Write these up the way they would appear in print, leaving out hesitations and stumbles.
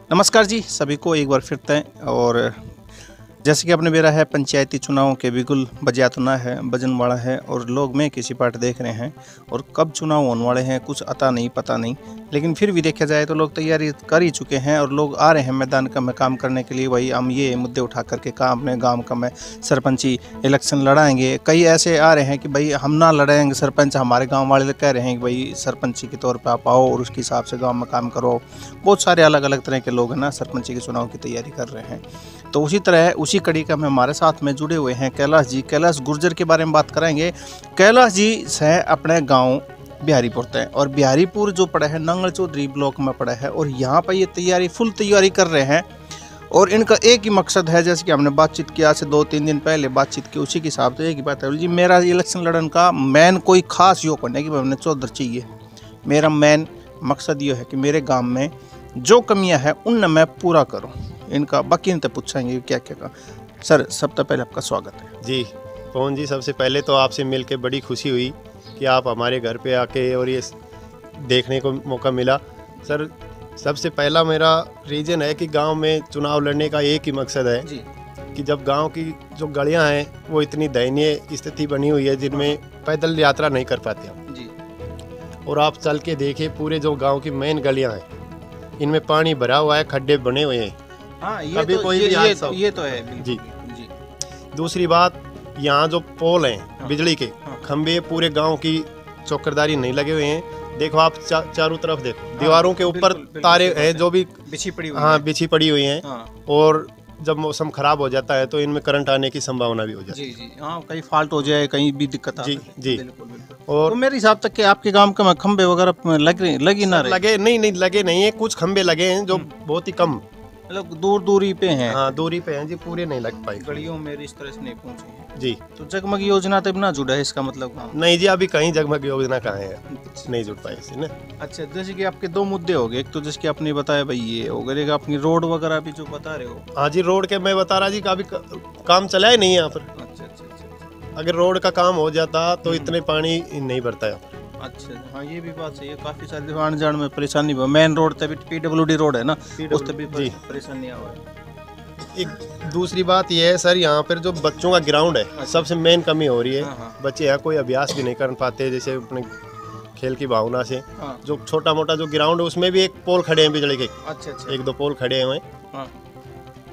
नमस्कार जी, सभी को एक बार फिर से। और जैसे कि आपने मेरा है पंचायती चुनावों के बिल्कुल बजातना है, बजन वाला है और लोग में किसी पार्ट देख रहे हैं और कब चुनाव होने वाले हैं कुछ अता नहीं पता नहीं। लेकिन फिर भी देखा जाए तो लोग तैयारी कर ही चुके हैं और लोग आ रहे हैं मैदान में काम करने के लिए। भाई हम ये मुद्दे उठा करके काम अपने गांव का में सरपंची इलेक्शन लड़ाएंगे। कई ऐसे आ रहे हैं कि भाई हम ना लड़ाएंगे सरपंच, हमारे गाँव वाले कह रहे हैं कि भाई सरपंची के तौर पर आप आओ और उसके हिसाब से गाँव में काम करो। बहुत सारे अलग अलग तरह के लोग हैं ना सरपंची के चुनाव की तैयारी कर रहे हैं। तो उसी तरह उसी कड़ी का में हमारे साथ में जुड़े हुए हैं कैलाश जी। कैलाश गुर्जर के बारे में बात करेंगे। कैलाश जी से अपने गांव बिहारीपुर तय और बिहारीपुर जो पड़ा है नंगल चौधरी ब्लॉक में पड़ा है और यहाँ पर ये तैयारी फुल तैयारी कर रहे हैं। और इनका एक ही मकसद है, जैसे कि हमने बातचीत किया से 2-3 दिन पहले बातचीत की, उसी के हिसाब से एक ही बात है जी, मेरा इलेक्शन लड़ने का मेन कोई खास योग नहीं कि मैंने चौधर चाहिए। मेरा मेन मकसद ये है कि मेरे गाँव में जो कमियाँ हैं उनने मैं पूरा करूँ। इनका बाकी इनसे पूछेंगे क्या क्या का। सर सबसे पहले आपका स्वागत है जी। पवन जी, सबसे पहले तो आपसे मिलके बड़ी खुशी हुई कि आप हमारे घर पे आके और ये देखने को मौका मिला। सर सबसे पहला मेरा रीज़न है कि गांव में चुनाव लड़ने का एक ही मकसद है जी, कि जब गांव की जो गलियां हैं वो इतनी दयनीय स्थिति बनी हुई है जिनमें पैदल यात्रा नहीं कर पाते हम जी। और आप चल के देखिए पूरे जो गाँव की मेन गलियाँ हैं इनमें पानी भरा हुआ है, खड्डे बने हुए हैं। हाँ, ये तो है जी। दूसरी बात, यहाँ जो पोल हैं बिजली के खंबे पूरे गांव की चौकीदारी नहीं लगे हुए हैं। देखो आप चारों तरफ देखो, दीवारों के ऊपर तारे हैं जो भी बिछी पड़ी हुई हैं। और जब मौसम खराब हो जाता है तो इनमें करंट आने की संभावना भी हो जाती है। जी, हाँ, कहीं फॉल्ट हो जाए, कहीं भी दिक्कत जी जी। और तो मेरे हिसाब तक कि आपके गांव के खंबे वगैरह लगे ना रहे? लगे नहीं लगे नहीं है, कुछ खंबे लगे हैं जो बहुत ही कम, मतलब दूरी पे हैं। हाँ, दूरी पे हैं जी, पूरे नहीं लग पाए, गलियों में इस तरह से नहीं पहुंचे हैं जी। तो जगमग योजना तब ना जुड़ा है इसका मतलब? नहीं जी, अभी कहीं जगमग योजना कहाँ है, नहीं जुड़ पाए इससे ना। अच्छा, जैसे कि आपके दो मुद्दे हो गए, एक तो जैसे कि आपने बताया भाई ये हो गया, अपनी रोड वगैरह भी जो बता रहे हो। हाँ जी, रोड के मैं बता रहा जी अभी काम चला ही नहीं है यहाँ पर। अच्छा। अगर रोड का काम हो जाता तो इतने पानी नहीं भरता है। अच्छा, हाँ, ये भी बात सही है। काफी सारे आने जाने में परेशानी हुआ। मेन रोड तभी PWD रोड है ना, उस तभी परेशानी हुआ है। एक दूसरी बात ये है सर, यहाँ पर जो बच्चों का ग्राउंड है सबसे मेन कमी हो रही है। बच्चे यहाँ कोई अभ्यास भी नहीं कर पाते, जैसे अपने खेल की भावना से। जो छोटा मोटा जो ग्राउंड है उसमें भी एक पोल खड़े हैं बिजली के। अच्छा। 1-2 पोल खड़े हुए हैं।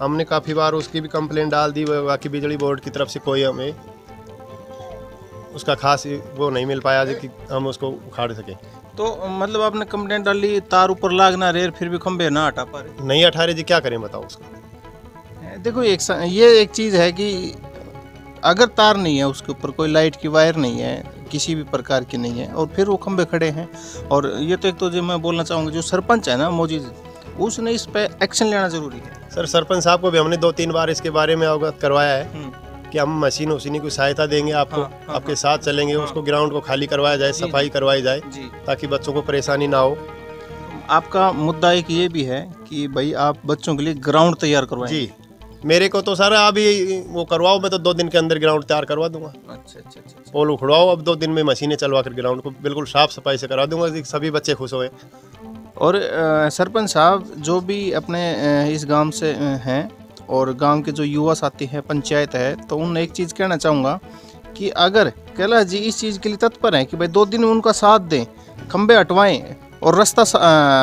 हमने काफी बार उसकी भी कंप्लेंट डाल दी, बाकी बिजली बोर्ड की तरफ से कोई हमें उसका खास वो नहीं मिल पाया कि हम उसको उखाड़ सके। तो मतलब आपने कंप्लेंट डाली, तार ऊपर लागना रहे फिर भी खंबे ना हटा पा रहे? नहीं हटा रहे जी, क्या करें बताओ उसको। देखो ये एक चीज़ है कि अगर तार नहीं है उसके ऊपर, कोई लाइट की वायर नहीं है, किसी भी प्रकार की नहीं है और फिर वो खंबे खड़े हैं। और ये तो एक तो जो मैं बोलना चाहूँगा, जो सरपंच है ना मौजूद, उसने इस पर एक्शन लेना जरूरी है। सर सरपंच साहब को भी हमने 2-3 बार इसके बारे में अवगत करवाया है कि हम मशीन उसीनी की सहायता देंगे आपको। आपके साथ चलेंगे, उसको ग्राउंड को खाली करवाया जाए, सफाई करवाई जाए ताकि बच्चों को परेशानी ना हो। आपका मुद्दा एक ये भी है कि भाई आप बच्चों के लिए ग्राउंड तैयार करवाएं जी। मेरे को तो सर अभी वो करवाओ, मैं तो 2 दिन के अंदर ग्राउंड तैयार करवा दूंगा। अच्छा। पोल उखड़वाओ, अब 2 दिन में मशीनें चलवा कर ग्राउंड को बिल्कुल साफ सफाई से करा दूंगा, सभी बच्चे खुश होए। और सरपंच साहब जो भी अपने इस गांव से हैं और गांव के जो युवा साथी हैं, पंचायत है, तो उन एक चीज़ कहना चाहूँगा कि अगर कैलाश जी इस चीज़ के लिए तत्पर हैं कि भाई 2 दिन में उनका साथ दें, खंबे हटवाएं और रास्ता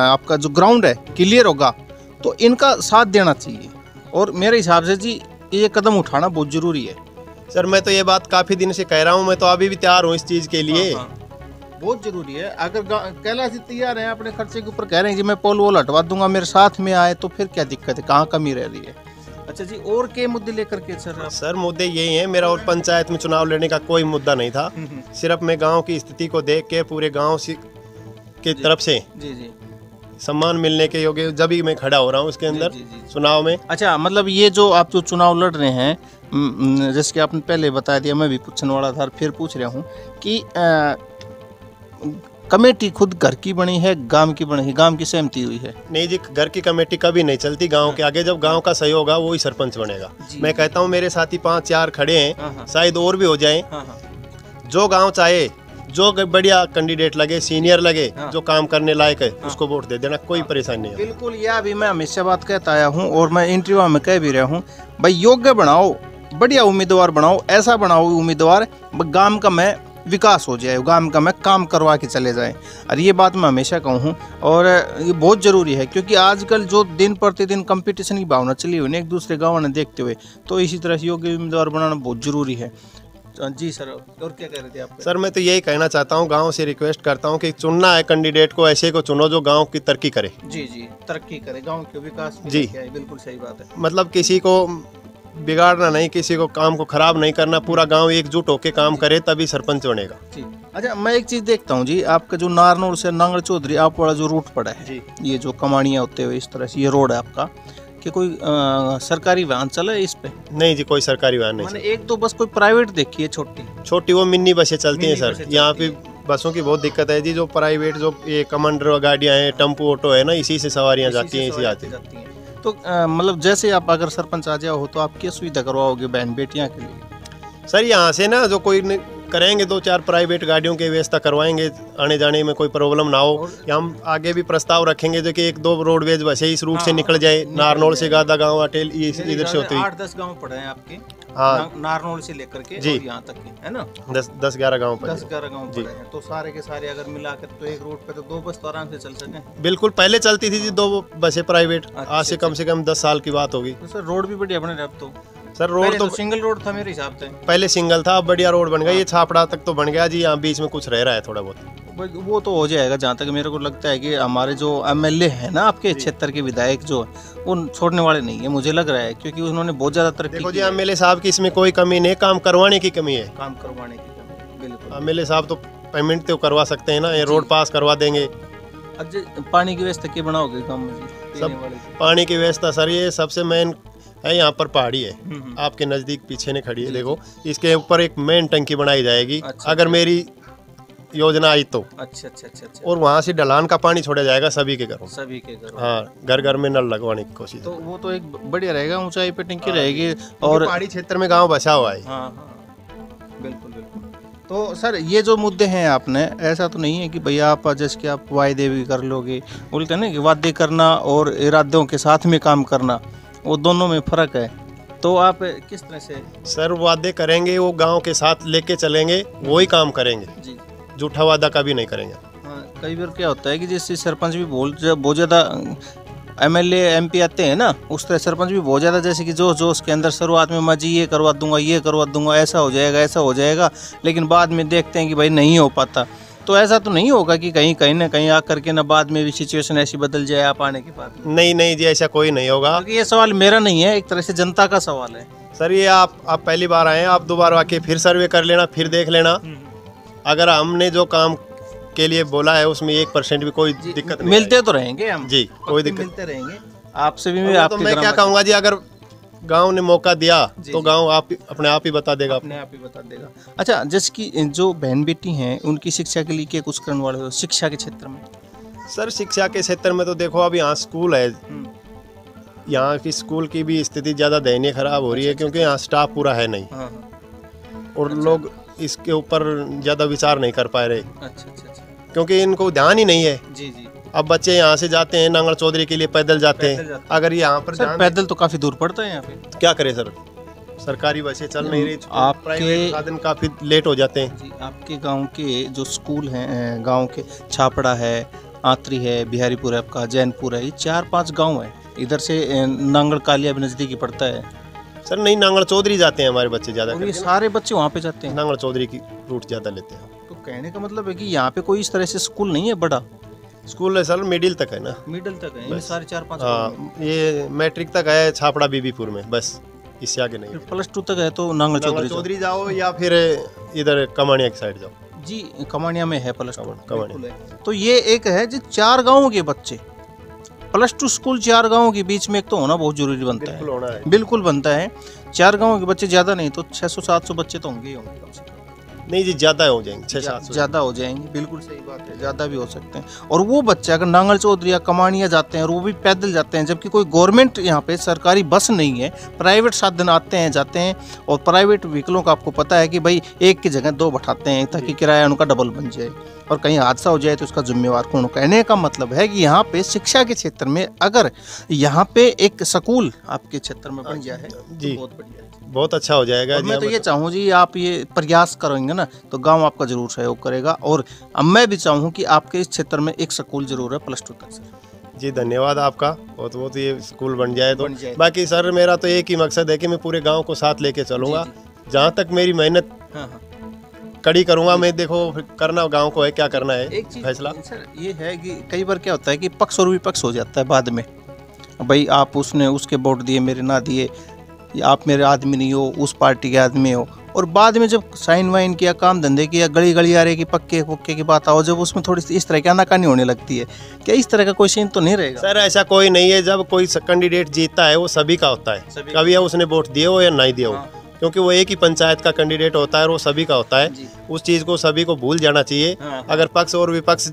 आपका जो ग्राउंड है क्लियर होगा, तो इनका साथ देना चाहिए। और मेरे हिसाब से जी ये कदम उठाना बहुत ज़रूरी है। सर मैं तो ये बात काफ़ी दिन से कह रहा हूँ, मैं तो अभी भी तैयार हूँ इस चीज़ के लिए। बहुत जरूरी है। अगर कैलाश जी तैयार हैं, अपने खर्चे के ऊपर कह रहे हैं जी मैं पोल वोल हटवा दूंगा, मेरे साथ में आए, तो फिर क्या दिक्कत है, कहाँ कमी रह रही है? अच्छा जी, और क्या मुद्दे लेकर के सर मुद्दे यही हैं। मेरा और पंचायत में चुनाव लड़ने का कोई मुद्दा नहीं था। सिर्फ मैं गांव की स्थिति को देख के पूरे गांव की तरफ से जी सम्मान मिलने के योग्य जब ही मैं खड़ा हो रहा हूं उसके अंदर चुनाव में। अच्छा, मतलब ये जो आप जो चुनाव लड़ रहे हैं, जैसे कि आपने पहले बता दिया, मैं भी पूछने वाला था, फिर पूछ रहा हूँ कि कमेटी खुद घर की बनी है, गांव की बनी है, गांव की सहमति हुई है? नहीं जी, घर की कमेटी कभी नहीं चलती गांव के आगे। जब गांव का सहयोग होगा वो ही सरपंच बनेगा। मैं कहता हूं मेरे साथी 5-4 खड़े हैं, शायद और भी हो जाएं। जो गांव चाहे, जो बढ़िया कैंडिडेट लगे, सीनियर लगे, हाँ। जो काम करने लायक है, उसको वोट दे देना, कोई परेशानी नहीं है। बिल्कुल, यह अभी मैं हमेशा बात कहता आया हूँ और मैं इंटरव्यू में कह भी रहा हूँ, भाई योग्य बनाओ, बढ़िया उम्मीदवार बनाओ, ऐसा बनाओ उम्मीदवार गांव का मैं विकास हो जाए, गांव का मैं काम करवा के चले जाएं। और ये बात मैं हमेशा कहूँ और ये बहुत ज़रूरी है, क्योंकि आजकल जो दिन प्रतिदिन कंपटीशन की भावना चली हुई है एक दूसरे गाँव ने देखते हुए, तो इसी तरह से योग्य उम्मीदवार बनाना बहुत ज़रूरी है। जी सर, और क्या कह रहे थे आप? सर मैं तो यही कहना चाहता हूँ, गांव से रिक्वेस्ट करता हूँ कि चुनना है कैंडिडेट को, ऐसे को चुनो जो गांव की तरक्की करे। जी जी, तरक्की करे, गांव के विकास में जी। लेके आए, बिल्कुल सही बात है। मतलब किसी को बिगाड़ना नहीं, किसी को काम को खराब नहीं करना, पूरा गांव एकजुट होकर काम करे तभी सरपंच बनेगा। जी। अच्छा, मैं एक चीज़ देखता हूँ जी, आपका जो नारनौल से नांगल चौधरी आप वाला जो रूट पड़ा है जी, ये जो कमानियाँ होते हुए इस तरह से ये रोड है आपका, कि कोई सरकारी वाहन चला है इस पे? नहीं जी, कोई सरकारी वाहन नहीं मैंने सर। एक दो बस कोई प्राइवेट देखी है छोटी छोटी वो मिनी बसें चलती हैं मिनी सर, बसें यहाँ चलती पे बसों की बहुत दिक्कत है जी। जो प्राइवेट जो ये कमांडर गाड़ियाँ हैं, टेम्पो ऑटो है ना, इसी से सवारियाँ जाती हैं, इसी आती हैं। हैं। तो मतलब जैसे आप अगर सरपंच आ जाओ तो आप क्या सुविधा करवाओगे बहन बेटियां के लिए? सर यहाँ से ना जो कोई करेंगे, 2-4 प्राइवेट गाड़ियों की व्यवस्था करवाएंगे, आने जाने में कोई प्रॉब्लम ना हो। या हम आगे भी प्रस्ताव रखेंगे जो कि 1-2 रोडवेज बसें इस रूट से निकल जाए, नारनौल से गादा गांव, अटेल इधर से होती हुई। 8-10 गांव पड़े हैं आपके, हाँ, नारनौल से लेकर के जी। और यहाँ तक के, है ना? 10-11 गाँव पर 10-11 गांव जी। पड़े हैं, तो सारे के सारे अगर मिला के तो एक रूट पे तो 2 बस तो आराम से चल सके। बिल्कुल। पहले चलती थी जी 2 बसें प्राइवेट, आज से अच्छा। कम 10 साल की बात होगी। तो सर रोड भी बढ़िया बने रहे अब तो। सर रोड पहले तो तो सिंगल रोड था मेरे हिसाब से। पहले सिंगल था, अब बढ़िया रोड बन गया। ये छापड़ा तक तो बन गया जी, यहाँ बीच में कुछ रह रहा है थोड़ा बहुत। वो तो हो जाएगा, जहाँ तक मेरे को लगता है कि हमारे जो एमएलए है ना आपके क्षेत्र के विधायक जो है वो छोड़ने वाले नहीं है, मुझे लग रहा है, क्योंकि उन्होंने बहुत ज्यादा तरक्की देखो जी, की है। एमएलए साहब की इसमें कोई कमी नहीं, काम करवाने की कमी है। काम करवाने की कमी, बिल्कुल। एमएलए साहब तो पेमेंट तो करवा सकते हैं ना, ये रोड पास करवा देंगे। अच्छा, पानी की व्यवस्था क्या बनाओगे गाँव में जी? सब पीने वाले की? पानी की व्यवस्था सर, ये सबसे मेन है। यहाँ पर पहाड़ी है, हम्म। आपके नज़दीक पीछे ने खड़ी है, देखो इसके ऊपर एक मेन टंकी बनाई जाएगी। अच्छा। अगर मेरी योजना आई तो। अच्छा अच्छा अच्छा अच्छा। और वहाँ से ढलान का पानी छोड़ा जाएगा सभी के घरों में। सभी के घर। हाँ, घर घर में नल लगवाने की कोशिश तो है। वो तो एक बढ़िया रहेगा, ऊंचाई पे टंकी हाँ, रहेगी। क्योंकि और पहाड़ी क्षेत्र में गांव बसा हुआ है। हाँ हाँ, बिल्कुल बिल्कुल। तो सर ये जो मुद्दे हैं, आपने ऐसा तो नहीं है कि भैया आप जैसे कि आप वायदे भी कर लोगे, बोलते हैं ना कि वादे करना और इरादों के साथ में काम करना, वो दोनों में फ़र्क है। तो आप किस तरह से? सर वादे करेंगे, वो गांव के साथ लेके चलेंगे, वही काम करेंगे, जी झूठा वादा कभी नहीं करेंगे। हाँ, कई बार क्या होता है कि जैसे सरपंच भी बहुत ज़्यादा एमएलए एमपी आते हैं ना, उस तरह सरपंच भी बहुत ज़्यादा जैसे कि जोश जोश के अंदर शुरुआत में मैं जी ये करवा दूंगा, ऐसा हो जाएगा, लेकिन बाद में देखते हैं कि भाई नहीं हो पाता। तो ऐसा तो नहीं होगा कि कहीं ना कहीं आकर के ना बाद में भी सिचुएशन ऐसी बदल जाए आप आने के बाद में? नहीं जी, ऐसा कोई नहीं होगा। क्योंकि ये सवाल मेरा नहीं है, एक तरह से जनता का सवाल है। सर ये आप पहली बार आए हैं, आप दोबारा आके फिर सर्वे कर लेना, फिर देख लेना। अगर हमने जो काम के लिए बोला है उसमें 1% भी कोई दिक्कत नहीं मिलते तो रहेंगे हम जी, कोई दिक्कत मिलते रहेंगे आपसे भी। तो मैं क्या कहूँगा जी, अगर गांव ने मौका दिया तो गांव अपने आप ही बता देगा, अपने आप ही बता देगा। अच्छा, जैसे कि जो बहन बेटी हैं उनकी शिक्षा के लिए क्या कुछ करने वाले हो शिक्षा के क्षेत्र में? सर शिक्षा के क्षेत्र में तो देखो, अब यहाँ स्कूल है, यहाँ की स्कूल की भी स्थिति ज़्यादा दयनीय खराब हो रही है, क्योंकि यहाँ स्टाफ पूरा है नहीं। हाँ, और लोग इसके ऊपर ज़्यादा विचार नहीं कर पा रहे। अच्छा अच्छा अच्छा, क्योंकि इनको ध्यान ही नहीं है। जी जी। अब बच्चे यहाँ से जाते हैं नांगल चौधरी के लिए, पैदल जाते हैं। अगर यहाँ पर सर पैदल तो काफ़ी दूर पड़ता है यहाँ पे। क्या करें सर, सरकारी बसें चल नहीं रही, आपके प्राइवेट साधन काफ़ी लेट हो जाते हैं। जी, आपके गांव के जो स्कूल हैं, गांव के छापड़ा है, आंतरी है, बिहारीपुर है, आपका जैनपुर है, ये 4-5 गांव है। इधर से नांगल कालिया भी नज़दीकी पड़ता है। सर नहीं, नांगल चौधरी जाते हैं हमारे बच्चे ज़्यादा, और ये सारे बच्चे वहाँ पे जाते हैं। नांगल चौधरी की रूट ज़्यादा लेते हैं। तो कहने का मतलब है कि यहाँ पे कोई इस तरह से स्कूल नहीं है बड़ा? स्कूल है सर, मिडिल तक है ना, मिडिल तक है, ये सारे 4-5। हाँ, ये मैट्रिक तक है छापड़ा बीबीपुर में, बस इससे आगे नहीं। +2 तक है तो नांगल चौधरी जाओ या फिर इधर कमानिया की साइड जाओ। जी, कमानिया में है +2। कमानिया। तो ये एक है जो 4 गाँवों के बच्चे +2 स्कूल 4 गाँवों के बीच में एक तो होना बहुत जरूरी बनता बिल्कुल होना है। बिल्कुल बनता है। 4 गाँवों के बच्चे ज़्यादा नहीं तो 600-700 बच्चे तो होंगे ही होंगे कम से कम। नहीं जी, ज़्यादा हो जाएंगे, 600-700 ज़्यादा हो जाएंगे, बिल्कुल सही बात है, ज़्यादा भी हो सकते हैं। और वो बच्चे अगर नांगल चौधरी या कमानिया जाते हैं और वो भी पैदल जाते हैं, जबकि कोई गवर्नमेंट यहाँ पे सरकारी बस नहीं है, प्राइवेट साधन आते हैं जाते हैं, और प्राइवेट व्हीकलों का आपको पता है कि भाई एक की जगह 2 बैठाते हैं ताकि किराया उनका डबल बन जाए, और कहीं हादसा हो जाए तो उसका जिम्मेवार कौन। कहने का मतलब है कि यहाँ पे शिक्षा के क्षेत्र में अगर यहाँ पे एक स्कूल आपके क्षेत्र में बन गया है जी, तो बहुत बढ़िया है, बहुत अच्छा हो जाएगा। और मैं तो ये चाहूँ जी, आप ये प्रयास करेंगे ना तो गांव आपका जरूर सहयोग करेगा, और अब मैं भी चाहूँ कि आपके इस क्षेत्र में एक स्कूल जरूर है +2 तक सर। जी, धन्यवाद आपका, बहुत बहुत ये स्कूल बन जाए तो। बन जाए। बाकी सर मेरा तो एक ही मकसद है कि मैं पूरे गांव को साथ लेके चलूँगा, जहाँ तक मेरी मेहनत हाँ हाँ। कड़ी करूँगा मैं। देखो फिर करना गांव को है, क्या करना है एक चीज फैसला। सर ये है कि कई बार क्या होता है कि पक्ष और विपक्ष हो जाता है बाद में, भाई आप उसने उसके वोट दिए मेरे ना दिए, या आप मेरे आदमी नहीं हो, उस पार्टी के आदमी हो, और बाद में जब साइन वाइन किया, काम धंधे किया, गली गली आ रही की पक्के पुक्के की बात आओ, जब उसमें थोड़ी सी इस तरह की आनाकानी होने लगती है, क्या इस तरह का कोई सीन तो नहीं रहेगा? सर ऐसा कोई नहीं है, जब कोई कैंडिडेट जीतता है वो सभी का होता है, कभी उसने वोट दिए हो या नहीं दिए हो, क्योंकि वो एक ही पंचायत का कैंडिडेट होता है और वो सभी का होता है। उस चीज़ को सभी को भूल जाना चाहिए। अगर पक्ष और विपक्ष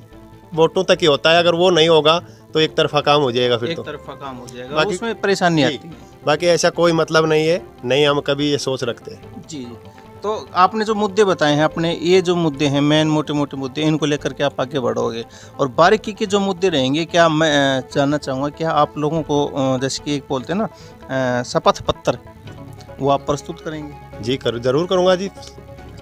वोटों तक ही होता है, अगर वो नहीं होगा तो एक तरफा काम हो जाएगा, फिर एक तो तरफा काम हो जाएगा, बाकी उसमें परेशानी आती है। बाकी ऐसा कोई मतलब नहीं है, नहीं हम कभी ये सोच रखते हैं। जी, तो आपने जो मुद्दे बताए हैं अपने, ये जो मुद्दे हैं मेन मोटे मोटे मुद्दे, इनको लेकर के आप आगे बढ़ोगे, और बारीकी के जो मुद्दे रहेंगे, क्या मैं जानना चाहूँगा क्या आप लोगों को जैसे कि एक बोलते हैं ना शपथ पत्र, वो आप प्रस्तुत करेंगे? जी जरूर करूँगा जी।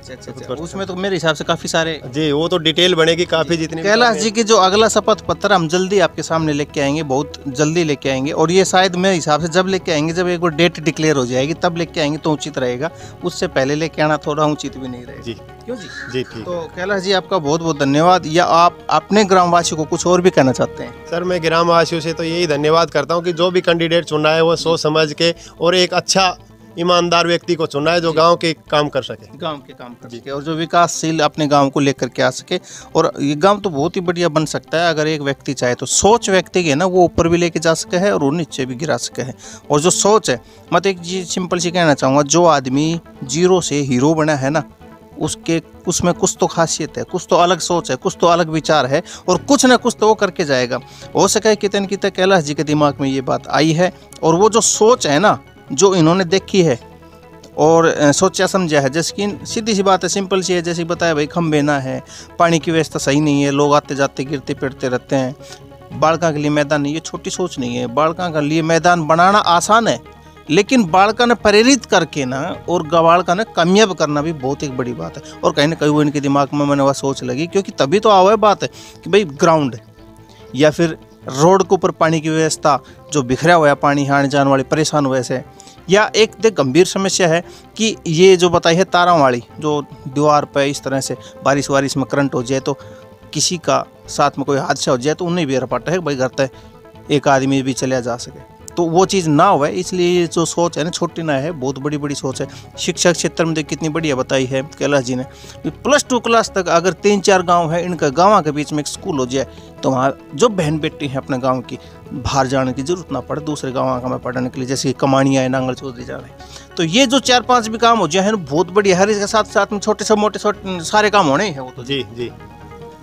अच्छा, उसमें तो मेरे हिसाब से काफ़ी सारे जी, वो तो डिटेल बनेगी काफ़ी, जितनी कैलाश जी की जो अगला शपथ पत्र हम जल्दी आपके सामने लेके आएंगे, बहुत जल्दी लेके आएंगे, और ये शायद मेरे हिसाब से जब लेके आएंगे, जब एक बार डेट डिक्लेयर हो जाएगी तब लेके आएंगे तो उचित रहेगा, उससे पहले लेके आना थोड़ा उचित भी नहीं रहेगा। जी क्यों जी? जी ठीक। तो कैलाश जी आपका बहुत बहुत धन्यवाद। या आप अपने ग्रामवासियों को कुछ और भी कहना चाहते हैं? सर मैं ग्रामवासियों से तो यही धन्यवाद करता हूँ कि जो भी कैंडिडेट चुना है वो सोच समझ के और एक अच्छा ईमानदार व्यक्ति को चुना है, जो गांव के काम कर सके, गांव के काम कर सके, और जो विकासशील अपने गांव को लेकर के आ सके, और ये गांव तो बहुत ही बढ़िया बन सकता है अगर एक व्यक्ति चाहे तो। सोच व्यक्ति की है ना, वो ऊपर भी लेके जा सके है और वो नीचे भी गिरा सके है। और जो सोच है, मैं एक चीज सिंपल सी कहना चाहूँगा, जो आदमी जीरो से हीरो बना है ना, उसमें कुछ तो खासियत है, कुछ तो अलग सोच है, कुछ तो अलग विचार है, और कुछ ना कुछ तो वो करके जाएगा। हो सके कितने न कितने कैलाश जी के दिमाग में ये बात आई है, और वो जो सोच है ना, जो इन्होंने देखी है और सोचा समझा है, जैसे कि सीधी सी बात है, सिंपल सी है, जैसे बताया भाई खंभे ना है, पानी की व्यवस्था सही नहीं है, लोग आते जाते गिरते पिटते रहते हैं, बालका के लिए मैदान नहीं, ये छोटी सोच नहीं है। बालका के लिए मैदान बनाना आसान है, लेकिन बालका ने प्रेरित करके ना और बालका ने कामयाब करना भी बहुत एक बड़ी बात है। और कहीं ना कहीं वो इनके दिमाग में मैंने वह सोच लगी, क्योंकि तभी तो आवा बात है कि भाई ग्राउंड या फिर रोड के ऊपर पानी की व्यवस्था, जो बिखरा हुआ है पानी आने जाने वाले परेशान हुए से, या एक गंभीर समस्या है कि ये जो बताई है तारों वाली, जो दीवार पे इस तरह से बारिश वारिश में करंट हो जाए तो किसी का साथ में कोई हादसा हो जाए तो उन्हें भी रपाटा है भाई घर तक एक आदमी भी चला जा सके, तो वो चीज़ ना हो। इसलिए जो सोच है ना, छोटी ना है, बहुत बड़ी बड़ी सोच है। शिक्षा क्षेत्र में देख कितनी बढ़िया बताई है कैलाश जी ने, +2 क्लास तक अगर 3-4 गांव है, इनका गाँव के बीच में एक स्कूल हो जाए तो वहाँ जो बहन बेटी है अपने गांव की, बाहर जाने की जरूरत ना पड़े दूसरे गाँव में पढ़ने के लिए, जैसे कमानिया है, नांगल चौधरी जा रहे हैं। तो ये जो 4-5 भी काम हो जाए ना, बहुत बढ़िया। हर इसके साथ साथ में छोटे से मोटे सारे काम होने हैं वो तो। जी जी।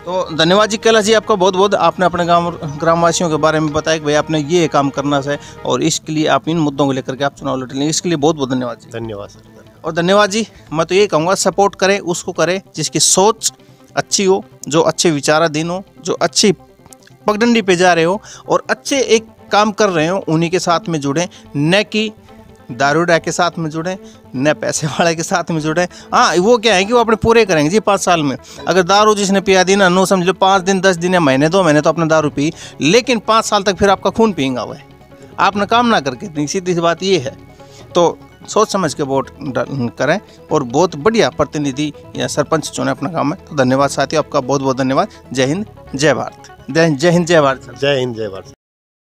तो धन्यवाद जी कैलाश जी, आपका बहुत बहुत। आपने अपने ग्रामवासियों के बारे में बताया कि भाई आपने ये काम करना है, और इसके लिए आप इन मुद्दों को लेकर के आप चुनाव लड़ लेंगे, इसके लिए बहुत बहुत धन्यवाद जी। धन्यवाद सर। और धन्यवाद जी, मैं तो ये कहूँगा सपोर्ट करें, उसको करें जिसकी सोच अच्छी हो, जो अच्छे विचाराधीन हो, जो अच्छी पगडंडी पे जा रहे हो और अच्छे एक काम कर रहे हो, उन्हीं के साथ में जुड़ें, न कि दारूडा के साथ में जुड़े, न पैसे वाले के साथ में जुड़े। हाँ, वो क्या है कि वो अपने पूरे करेंगे जी 5 साल में। अगर दारू जिसने पिया दी ना, नो समझ लो 5 दिन 10 दिन या महीने 2 महीने तो अपने दारू पी, लेकिन 5 साल तक फिर आपका खून पिएगा हुआ है, आपने काम ना करके। सीधी सी बात ये है। तो सोच समझ के वोट करें और बहुत बढ़िया प्रतिनिधि या सरपंच चुने अपना काम है। तो धन्यवाद साथियों, आपका बहुत बहुत धन्यवाद। जय हिंद जय भारत। जय हिंद जय भारत। जय हिंद जय भारत।